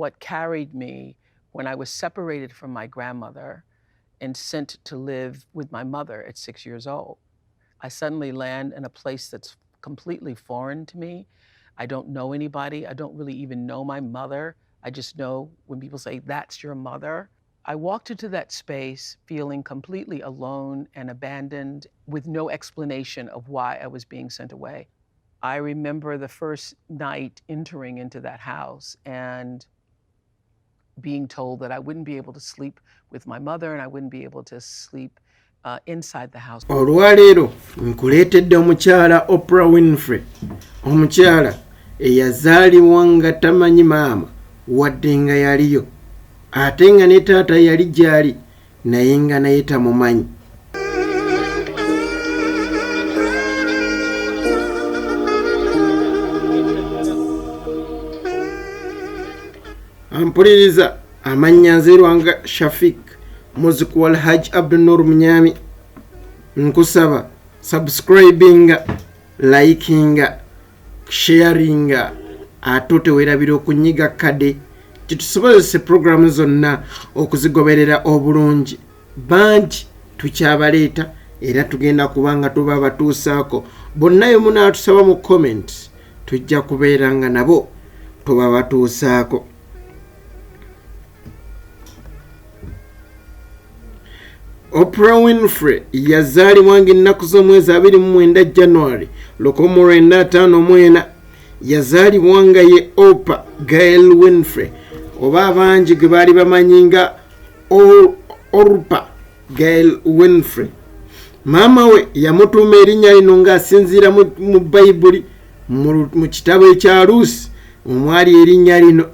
what carried me when I was separated from my grandmother and sent to live with my mother at 6 years old. I suddenly land in a place that's completely foreign to me. I don't know anybody. I don't really even know my mother. I just know when people say, "That's your mother." I walked into that space feeling completely alone and abandoned with no explanation of why I was being sent away. I remember the first night entering into that house and being told that I wouldn't be able to sleep with my mother and I wouldn't be able to sleep inside the house. Olwaleero nkuleetedde omukyala Oprah Winfrey, omukyala eyazaalibwa nga tamanyi maama wadde nga yaliyo, ate nga ne taata yali gy'ali naye nga naye tamumanyi. Ampuliriza, amannya nzirwanga Shafik muziku wal Hajj Abdul Nur Munyami. Nkusaba subscribing, liking, sharing, ate weerabira okunyiga kade kitusobozese programu zonna okuzigoberera obulungi. Bangi tukyabaleeta era tugenda kubanga tuba batuusaako. Bonna yo munaatusaba mu comment tujja kubeera nga nabo tuba batuusaako. Oprah Winfrey yazaalibwa ng'ennaku z'omwezi 29 January 1954. Yazaalibwa nga ye Oprah Gail Winfrey oba abangi gwe baali bamanyi nga Oprah Gail Winfrey. Maama we yamutuuma erinnya lino ng'asinziira mu Bayibuli mu kitabo ekya Luusi omwali erinnya lino.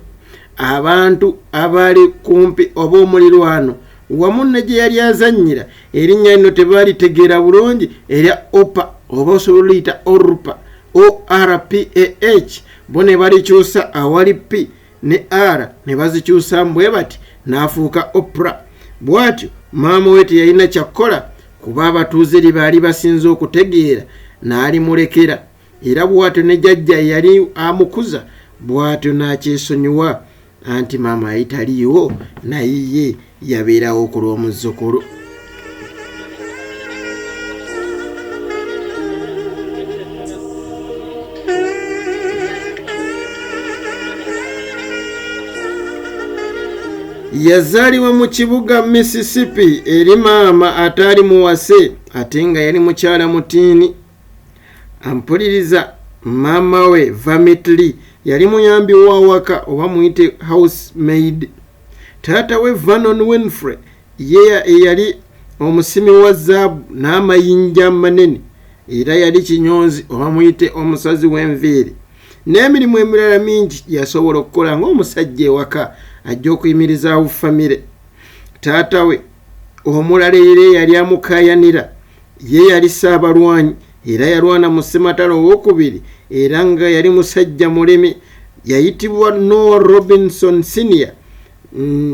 Abantu abaali kumpi oba omulirwano wamu ne gye yali azannyira erinnya lino tebaalitegeera bulungi era Oprah oba osobola oliyita Orpa ORPAH bo ne balikyusa awali P ne R ne bazikyusa bwe bati n'afuuka Oprah. Bw'atyo maama we teyalina kyakkola kuba abatuuze lye baali basinze okutegeera n'alimulekera era bw'atyo ne jjajja yali amukuza bw'atyo n'akyesonyiwa anti maama yayitaliiwo naye ye yabeerawo ku lw'omuzzukulu. Yazaalibwa mu kibuga Mississippi eri maama ataali muwase ate nga yali mukyala mutiini. Ampuliriza, maama we Vamitli yali muyambi wa waka oba muyite housemaid. Taata we Vernon Winfrey ye yali omusimi wa zaabu n'amayinja amanene era yali kinyonzi oba muyite omusazi w'enviiri. N'emirimu emirala mingi yasobola okukola ng'omusajja ewaka ajja okuyimirizaawo famire. Taata we omulala era yali amukaayanira ye yali ssaabalwanyi era yalwana mu ssematalo owokubiri era nga yali musajja muleme. Yayitibwa Noah Robinson Senior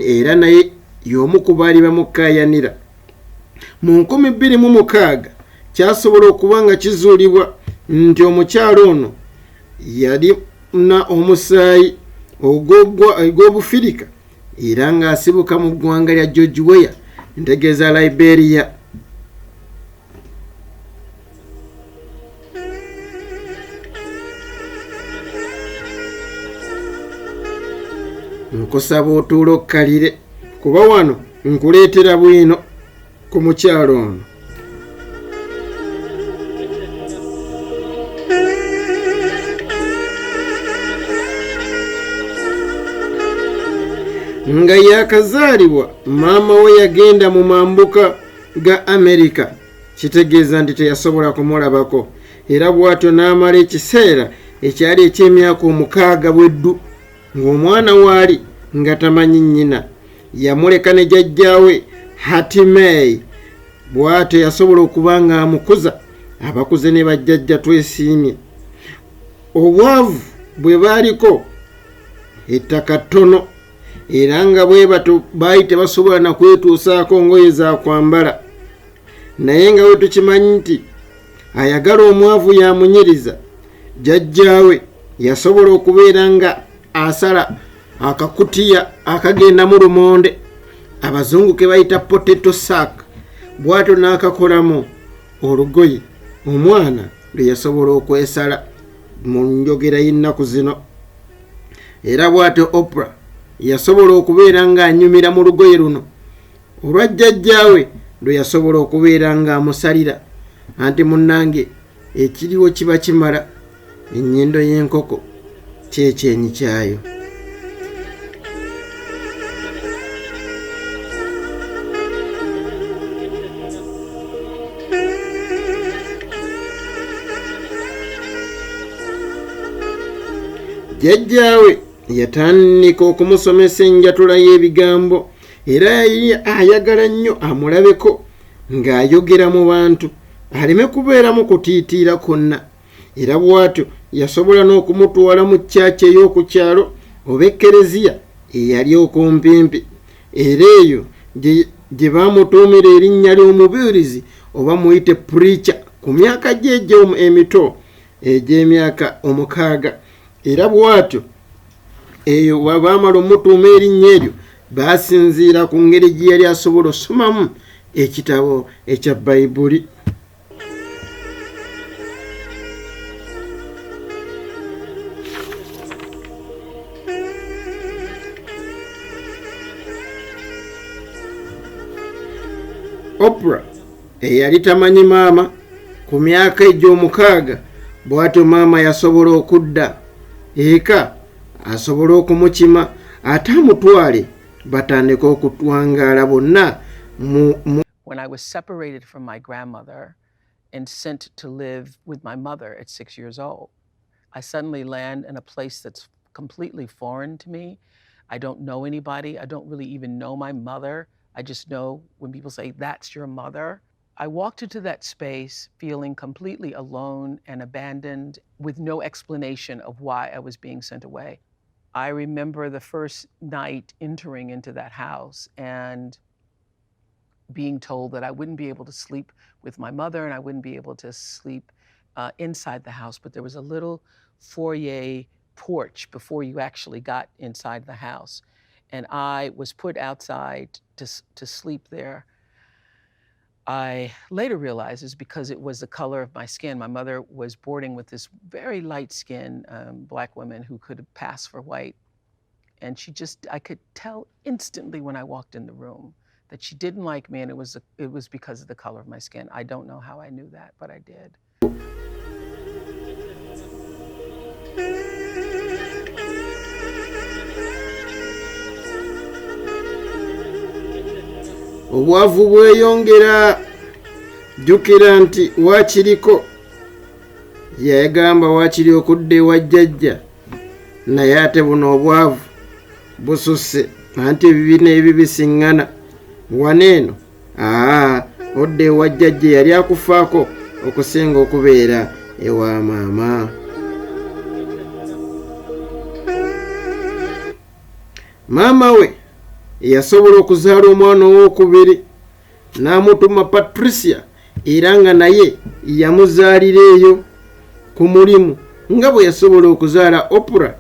era naye y'omu ku baali bamukaayanira. Mu 2006 kyasobola okuba nga kizuulibwa nti omukyalo ono yali na omusaayi ogw'Obufirika era ng'asibuka mu ggwanga lya George Weah ntegeeza Liberia. Nkusaba otuula okkalire kuba wano nkuleetera bwino ku mukyalo ono. Nga yakazaalibwa maama we yagenda mu mambuka ga Amerika, kitegeeza nti teyasobola kumulabako era bw'atyo n'amala ekiseera ekyali eky'emyaka 6 bweddu ng'omwana waali nga tamanyi nnyina. Yamuleka ne jjajjaawe Hatimei bw'atyo yasobola okuba nga amukuza. Abakuze ne bajjajja twesiimye. Obwavu bwe baaliko ettaka ttono era nga bwe bato baali tebasobola na kwetuusaako ngoye za kwambala. Naye nga we tukimanyi nti ayagala omwavu yamunyiriza, jjajjaawe yasobola okubeera nga asala akakutiya akagenda mu lumonde abazungu ke bayita potato sack, bw'atyo n'akakolamu olugoye omwana lwe yasobola okwesala mu njogera y'ennaku zino. Era bw'atyo Oprah yasobola okubeera ng'anyumira mu lugoye luno olwa jjajjaawe lwe yasobola okubeera ng'amusalira. Anti munnange ekiriwo kiba kimala, ennyindo y'enkoko kyekyenyi kyayo. Jjajjaawe yatandika okumusomesa enjatula y'ebigambo era yali ayagala nnyo amulabeko ng'ayogera mu bantu aleme kubeeramu kutiitiira kwonna. Era bw'atyo yasobola n'okumutwala mu ccaaki ey'oku kyalo oba ekkereziya eyali okumpimpi, era eyo gye baamutuumira erinnya ly'omubuulizi oba muyite preacher ku myaka gye egyo emito egy'emyaka 6. Era bw'atyo eyo baamala omutuuma erinnya eryo baasinziira ku ngeri gye yali asobola osomamu ekitabo ekya Bayibuli. Oprah eyali tamanyi maama ku myaka egy'omukaaga, bw'atyo maama yasobola okudda eka asobola okumukima ate amutwale batandika okutwangaala bonna When I was separated from my grandmother and sent to live with my mother at 6 years old, I suddenly land in a place that's completely foreign to me. I don't know anybody. I don't really even know my mother. I just know when people say, "That's your mother." I walked into that space feeling completely alone and abandoned with no explanation of why I was being sent away. I remember the first night entering into that house and being told that I wouldn't be able to sleep with my mother and I wouldn't be able to sleep inside the house, but there was a little foyer porch before you actually got inside the house. And I was put outside to sleep there. I later realized it's because it was the color of my skin. My mother was boarding with this very light-skinned Black woman who could pass for white. And I could tell instantly when I walked in the room that she didn't like me, and it was because of the color of my skin. I don't know how I knew that, but I did. Obwavu bweyongera, jjukira nti waakiriko yagamba waakiri okudda ewa jjajja, naye ate buno obwavu bususse anti ebibina ebibisiŋŋana waneeno odda ewa jjajja yali akufaako okusinga okubeera ewa maama. Maama we yasobola okuzaala omwana owokubiri n'amutuma Patricia, era nga naye yamuzaalira eyo ku mulimu nga bwe yasobola okuzaala Oprah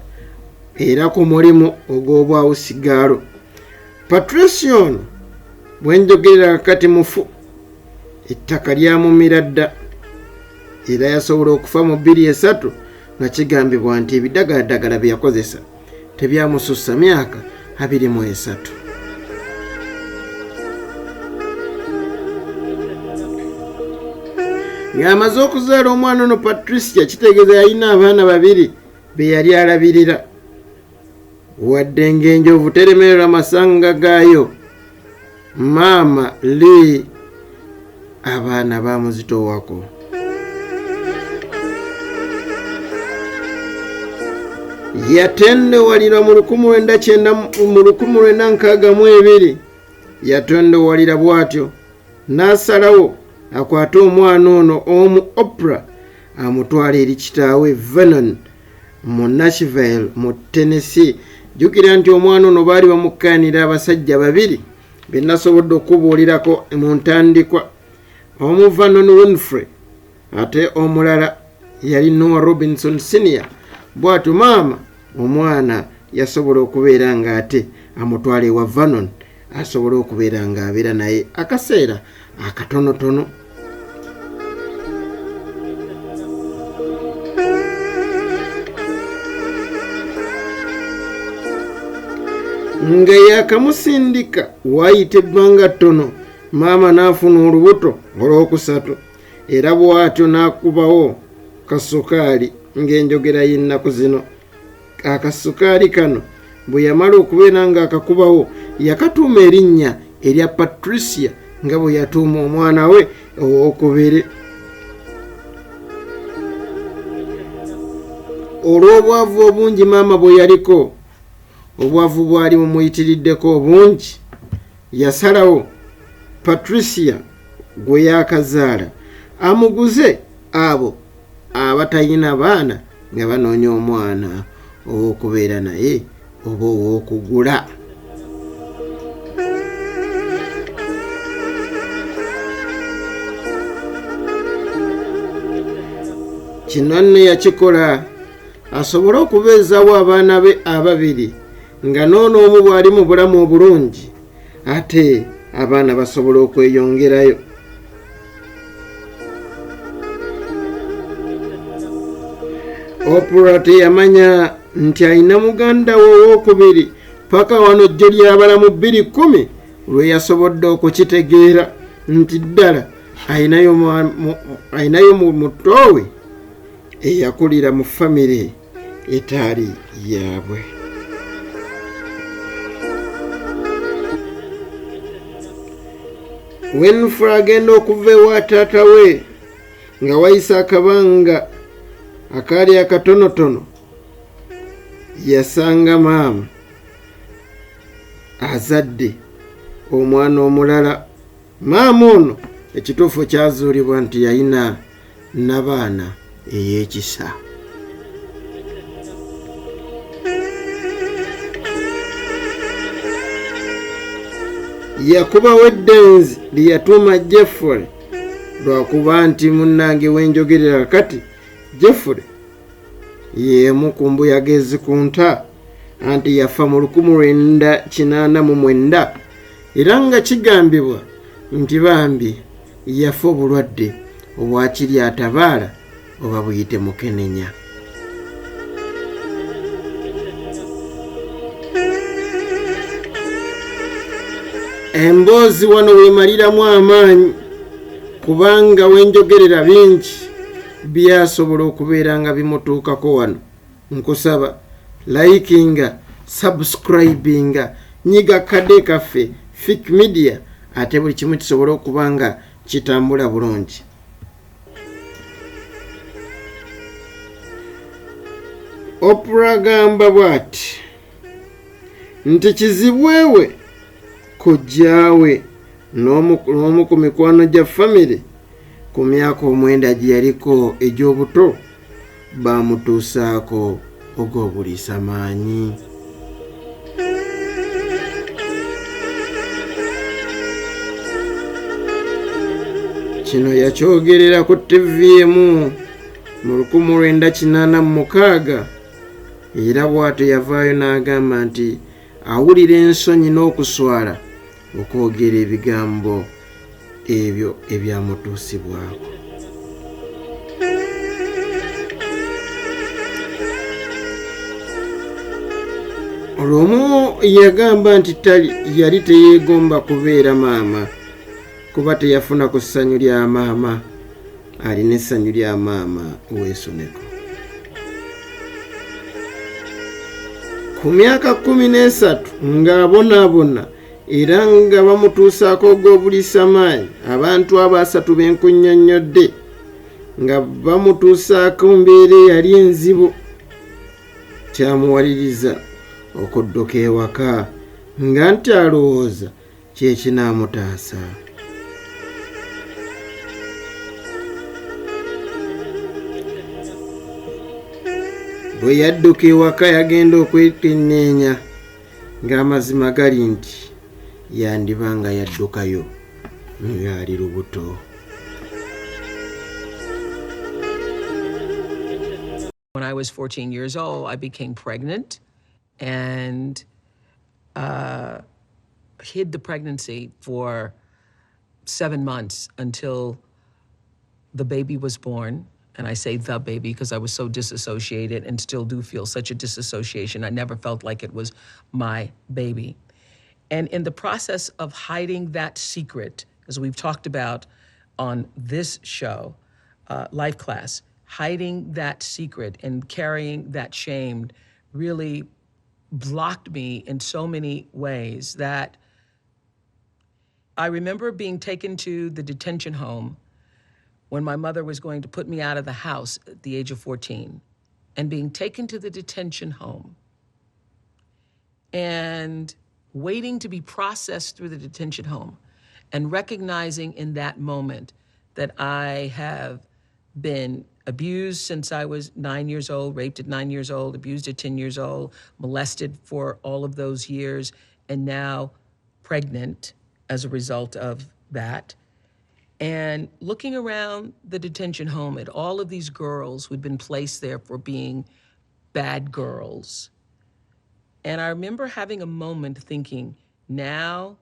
era ku mulimu ogw'obwawusigaalo. Patricia ono bwe njogerera kakati mufu, ettaka lyamumira dda era yasobola okufa mu 2003 nga kigambibwa nti ebidagaladagala bye yakozesa tebyamusussa myaka 23. Ng'amaze okuzaala omwana ono Patricia, kitegeeza yalina abaana 2 be yali alabirira. Wadde ng'enjovu teremererwa amasanga gaayo, maama Lee abaana baamuzitoowako. Yatendewalira mu 1962 yatendewalira bw'atyo n'asalawo akwate omwana ono omu Oprah amutwala eri kitaawe Vernon mu Nashville mu Tennessee. Jjukira nti omwana ono baali bamukkaanira abasajja 2 be nasobodde okubuulirako mu ntandikwa, omu Oprah Winfrey ate omulala yali Noah Robinson Senior. Bw'atyo maama omwana yasobola okubeera ng'ate amutwala ewa Vernon asobola okubeera ng'abeera naye akaseera akatonotono. nga yakamusindika waayita ebbanga ttono maama n'afuna olubuto olwokusatu era bw'atyo n'akubawo kasukaali ng'enjogera y'ennaku zino. Akasukaali kano bwe yamala okubeera ng'akakubawo yakatuuma erinnya erya Patricia nga bwe yatuuma omwana we ow'okubiri. olw'obwavu obungi maama bwe yaliko, obwavu bwali bumuyitiriddeko obungi, yasalawo Patricia gwe yaakazaala amuguze abo abatalina baana nga banoonya omwana ow'okubeera naye oba ow'okugula. Kino nne yakikola asobole okubeezaawo abaana be ababiri nga n'ono omu bw'ali mu bulamu obulungi ate abaana basobola okweyongerayo. Oprah teyamanya nti alina muganda we ow'okubiri paka wano jjo ly'abalamu 2010 lwe yasobodde okukitegeera nti ddala ayinayo mu muto we eyakulira mu famire etaali yaabwe. Winfrey agenda okuva ewa taata we nga wayise akabanga akaali akatonotono, yasanga maama azadde omwana omulala. Maama ono ekituufu kyazuulibwa nti yalina nabaana ey'ekisa. Yakubawo eddenzi lyeyatuuma Jeffrey lwakuba nti munnange wenjogerera kati Jeffrey y'emu ku mbuyaga ezikunta anti yafa mu 1989 era nga kigambibwa nti bambi yafa obulwadde obwakiri atabaala oba buyite mukenenya. Emboozi wano weemaliramu amaanyi kubanga wenjogerera bingi byasobola okubeera nga bimutuukako wano. Nkusaba likinga, subscribinga, nyiga kadde kaffe Fic Media ate buli kimu kisobola okuba nga kitambula bulungi. Oprah agamba bw'ati nti kizibwewe kojjaawe n'omu ku mikwano gya famire ku myaka 9 gye yaliko egy'obuto baamutuusaako ogw'obuliisa maanyi. Kino yakyogerera ku TV emu mu 1986 era bw'atyo yavaayo n'agamba nti awulira ensonyi n'okuswala okwogera ebigambo ebyo ebyamutuusibwako. Olw'omu yagamba nti yali teyeegomba kubeera maama kuba teyafuna ku ssanyu lya maama, alina essanyu lya maama ow'essomero. Ku myaka 13 ng'abonaabona era nga bamutuusaako ogw'obuliisa maanyi, abantu abo 3 benkunnyonnyodde nga bamutuusaako mbeera eyali enzibu, kyamuwaliriza okudduka ewaka nga nti alowooza kyekinaamutaasa. Bwe yadduka ewaka yagenda okwekenneenya ng'amazima gali nti yandiba nga yaddukayo ng'ali lubuto. When I was 14 years old, I became pregnant and hid the pregnancy for 7 months until the baby was born. And I say the baby because I was so disassociated and still do feel such a disassociation. I never felt like it was my baby. And in the process of hiding that secret, as we've talked about on this show, Life Class, hiding that secret and carrying that shame really blocked me in so many ways that I remember being taken to the detention home when my mother was going to put me out of the house at the age of 14, and being taken to the detention home and waiting to be processed through the detention home and recognizing in that moment that I have been abused since I was 9 years old, raped at 9 years old, abused at 10 years old, molested for all of those years, and now pregnant as a result of that. And looking around the detention home at all of these girls who'd been placed there for being bad girls. And I remember having a moment thinking, now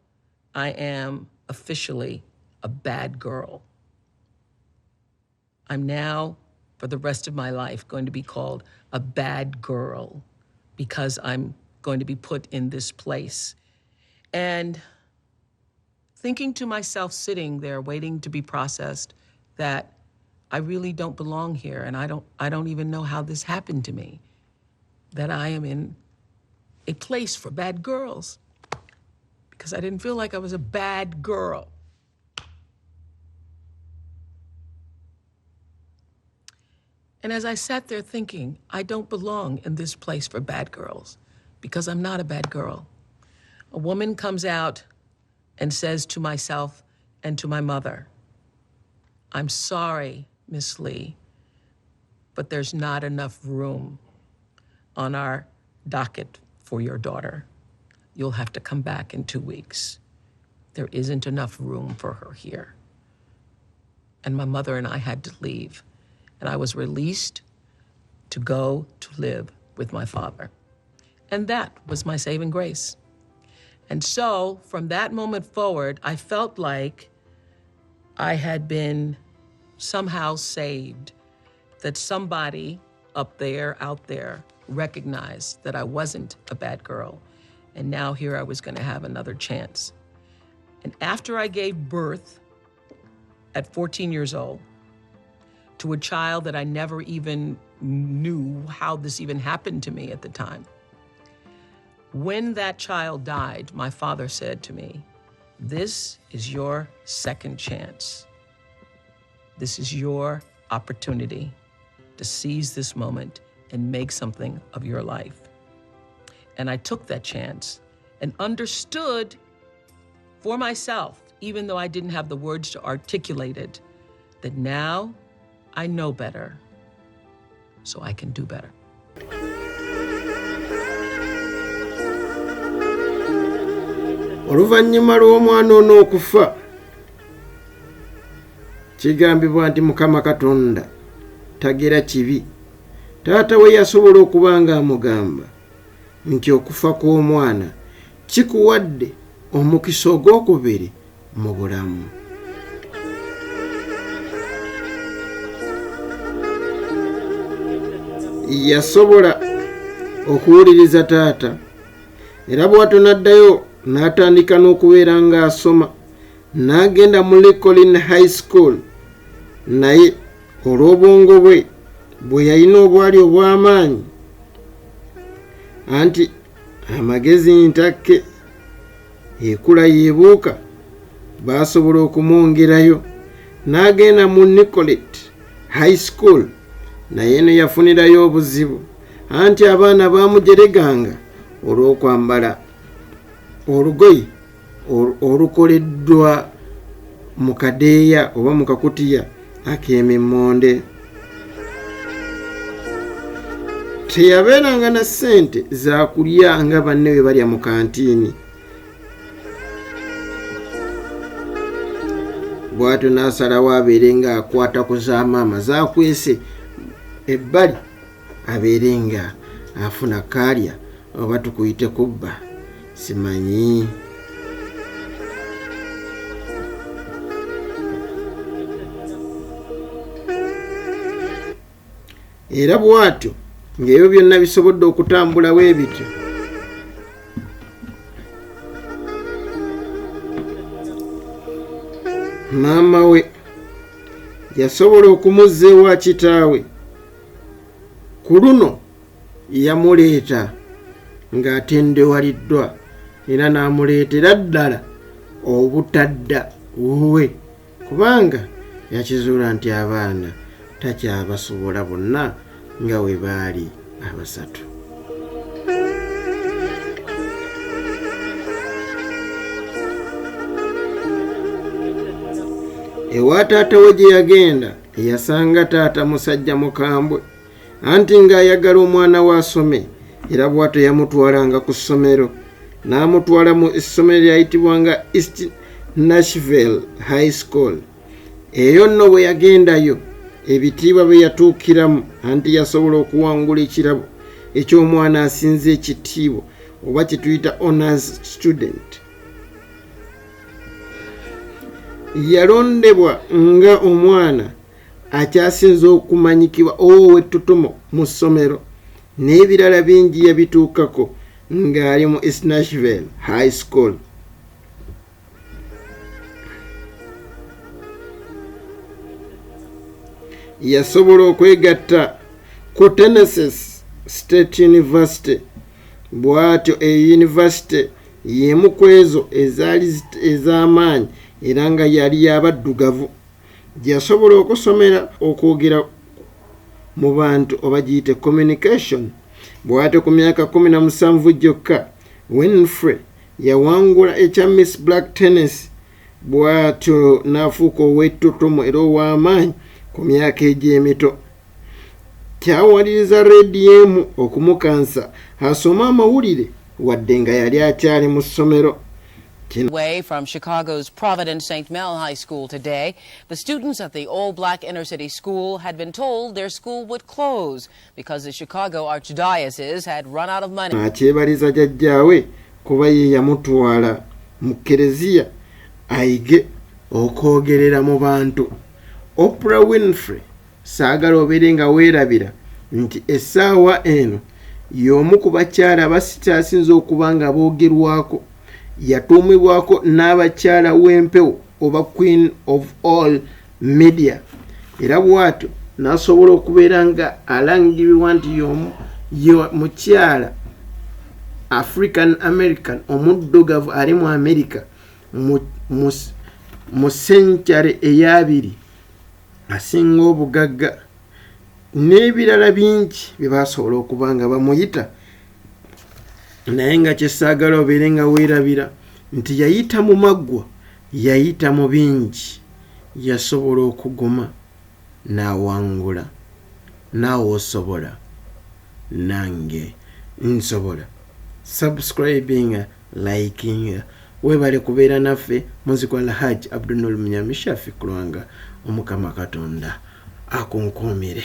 I am officially a bad girl. I'm now, for the rest of my life, going to be called a bad girl because I'm going to be put in this place. And thinking to myself, sitting there waiting to be processed, that I really don't belong here, and I don't even know how this happened to me, that I am in a place for bad girls, because I didn't feel like I was a bad girl. And as I sat there thinking, I don't belong in this place for bad girls, because I'm not a bad girl, a woman comes out and says to myself and to my mother, I'm sorry, Miss Lee, but there's not enough room on our docket for your daughter. You'll have to come back in 2 weeks. There isn't enough room for her here. And my mother and I had to leave. And I was released to go to live with my father. And that was my saving grace. And so from that moment forward, I felt like I had been somehow saved, that somebody up there, out there, recognized that I wasn't a bad girl. And now here I was going to have another chance. And after I gave birth at 14 years old to a child that I never even knew how this even happened to me at the time, when that child died, my father said to me, this is your second chance. This is your opportunity to seize this moment and make something of your life. And I took that chance and understood for myself, even though I didn't have the words to articulate it, that now I know better, so I can do better. Oluvannyuma lw'omwana ono okufa, kigambibwa nti Mukama Katonda tagera kibi. Taata we yasobola okuba nga amugamba nti okufa kw'omwana kikuwadde omukisa ogwokubiri mu bulamu. Yasobola okuwuliriza taata, era bw'atyo n'addayo n'atandika n'okubeera ng'asoma, n'agenda mu Lincoln High School, naye olw'obwongo bwe bwe yalina obwali obw'amaanyi anti amagezi ntakke ekula yeebuuka, baasobola okumwongerayo n'agenda mu Nicollet High School, naye ne yafunirayo obuzibu anti abaana baamujereganga olw'okwambala olugoye olukoleddwa mu kadeeya oba mu kakutiya ak'emimmonde. Teyabeeranga na ssente za kulya nga banne bwe balya mu kantiini. Bw'atyo n'asalawo abeere nga akwata ku za maama zaakwese ebbali, abeere nga afuna kaalya oba tukuyite kubba simanyi. Era bw'atyo ng'ebyo byonna bisobodde okutambula bwe bityo, maama we yasobola okumuzza ewa kitaawe. Ku luno yamuleeta ng'atendewaliddwa era n'amuleetera ddala obutadda wuwe, kubanga yakizuula nti abaana takyabasobola bonna nga we baali abasatu. Ewa taata we gye yagenda yasanga taata musajja mukambwe, anti ng'ayagala omwana we asome, era bw'atyo yamutwalanga ku ssomero, n'amutwala mu essomero lyayitibwanga East Nashville High School. Eyo nno bwe yagendayo ebitiibwa bye yatuukiramu, anti yasobola okuwangula ekirabo eky'omwana asinze ekitiibwa oba kye tuyita honors student. Yalondebwa nga omwana akyasinze okumanyikibwa ow'ettutumo mu ssomero, n'ebirala bingi yabituukako ng'ali mu East Nashville High School. Yasobola okwegatta ku Tennessee State University. Bw'atyo eyunivasite y'emu ku ezo ezaali ez'amaanyi era nga yali y'abaddugavu. Yasobola okusomera okwogera mu bantu oba giyite communication. Bw'atyo ku myaka 17 gyokka Winfrey yawangula ekya Miss Black Tennis. Bw'atyo n'afuuka ow'ettutumu era ow'amaanyi ku myaka egy'emito. Kyawaliriza rediyo emu okumukansa asoma amawulire wadde nga yali akyali mu ssomero. Way from Chicago's Providence St. Mel High School today, the students at the all-black inner-city school had been told their school would close because the Chicago Archdiocese had run out of money. Akyebaliza jjajjaawe kuba ye yamutwala mu kereziya ayige okwogerera mu bantu. Oprah Winfrey saagala obeere nga weerabira nti essaawa eno y'omu ku bakyala abakyasinze okuba nga boogerwako. Yatuumibwako n'abakyala w'empewo oba Queen of all media, era bw'atyo n'asobola okubeera nga alangiribwa nti y'omu mukyala African American omuddugavu ali mu America mu senkyale ey'abiri asinga obugagga, n'ebirala bingi bye baasobola okuba nga bamuyita. Naye nga kyesaagala obeere nga weerabira nti yayita mu maggwa, yayita mu bingi, yasobola okuguma n'awangula. Naawe osobola, nange nsobola. Subscribing, liking, weebale kubeera naffe. Muzikwa Alhaji Abdunnoor Munyamishafi Kulwanga. Omukama Katonda akunkuumire.